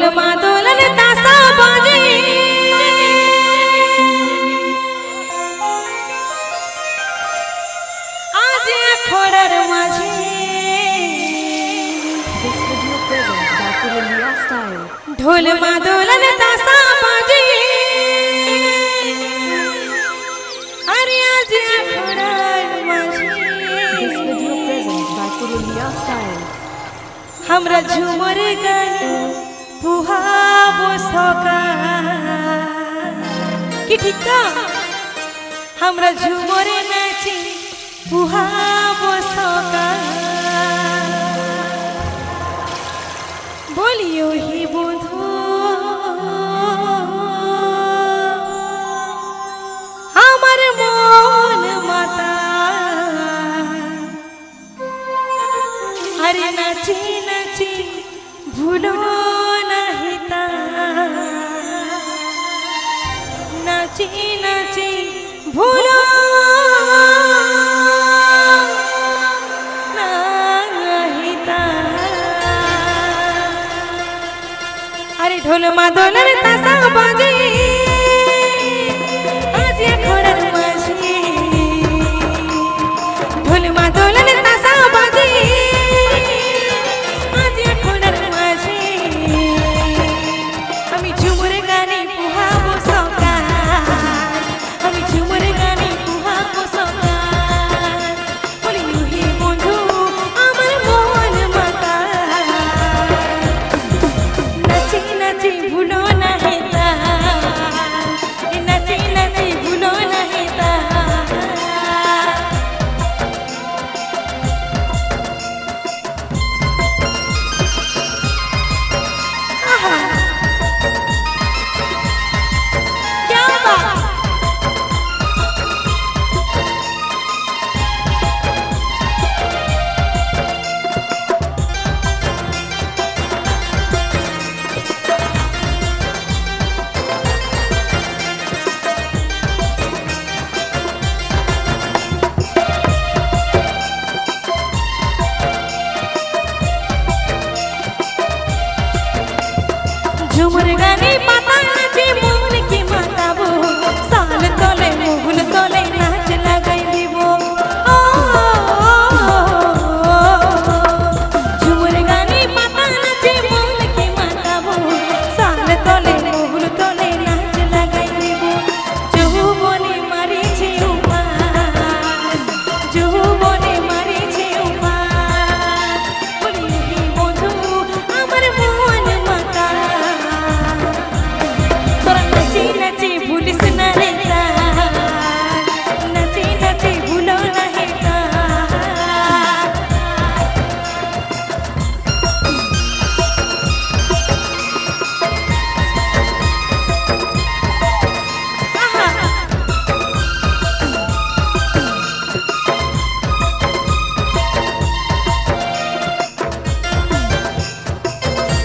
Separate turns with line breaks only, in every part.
ঢোল মাদলের তাসা বাজে আজ খোড়ার মাঝে ঢোল মাদলের তাসা বাজে আরে আজ খোড়ার মাঝে हमरा झूमर गाने पुहाबो सकाल की ठीक हमरा झूमर नाचे पुहाबो सकाल बोलियो ही बंधु আমার মন মাতা अरे नाची नाची भूलो नहीं ता नाची नाची भूलो नहीं ता अरे ढोल मादोलर तासा बाजे आज खोड़र माझे ढोल मादोलर तासा बाजे झूमर गाने पाता नाचे मोहन की माताबो साल तोले मोहन तोले नाच लगाई दीबो झूमर गाने पाता नाचे मोहन की माताबो साल तोले मोहन तोले नाच लगाई दीबो যৌবনে মারিছে উপার যৌবনে মারিছে উপার বলি বন্ধু আমার মন মাতা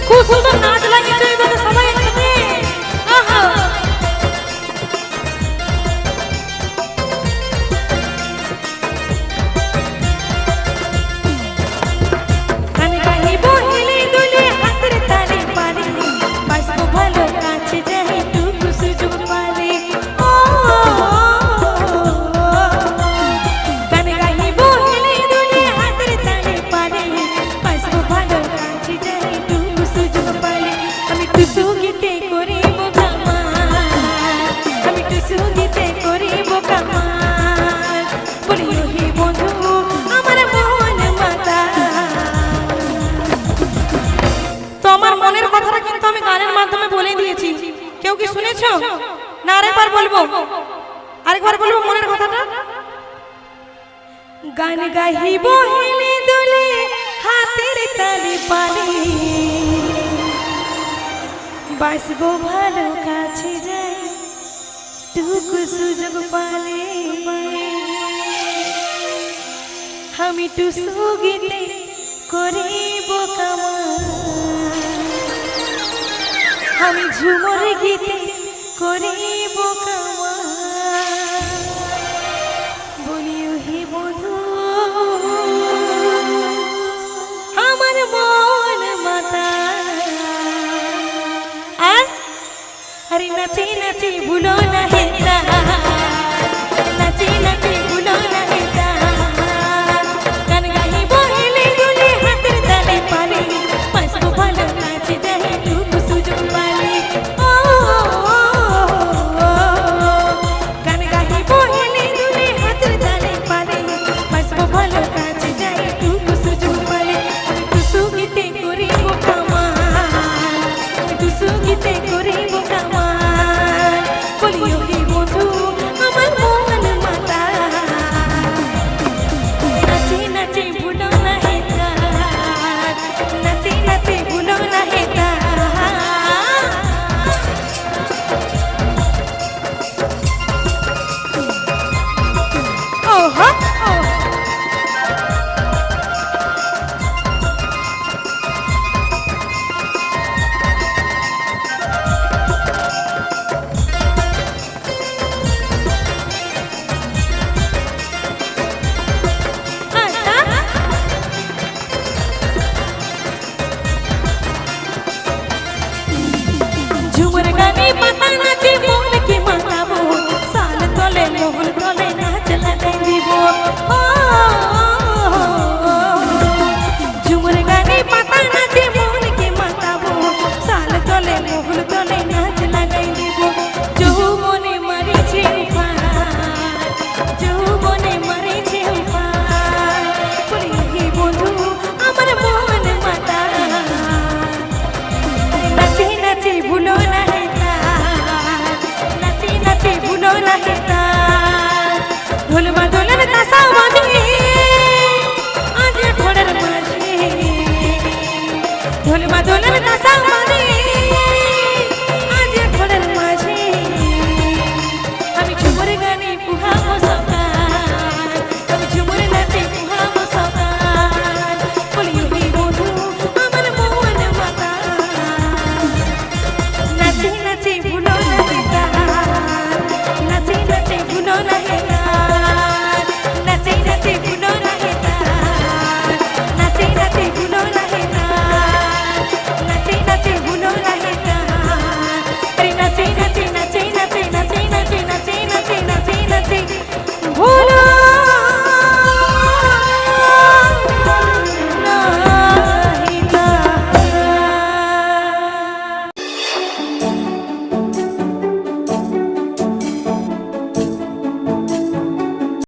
খুব সুন্দর নাচ লাগিয়েছে এবারে সবাই একসাথে আহা গানে গাইব হেলে দুলে হাতের তালে পারে বাসবো ভালো কাছে যাই টুকু সুযোগ পালে ও গানে গাইব হেলে দুলে হাতের তালে পারে বাসবো ভালো কাছে যাই টুসু গীতে করিব কামাল আমি টুসু গীতে করিব কামাল বলিও হে বন্ধু আমার মন মাতা তো আমার মনের কথাটা কিন্তু আমি গানের মাধ্যমে বলে দিয়েছি কেউ কি শুনেছো না আরেকবার বলবো মনের কথাটা গান গাইব হেলে দুলে হাতের তালে পালে বাসবো ভালো কাছে যাই টুকু সুযোগ পালে আমি টুসু গীতে করিব কামাল আমি ঝুমর গীতে করিব কামাল বলিও হে বন্ধু আমার মন মাতা अरे नाचे नाचे भूलो नहीं ताल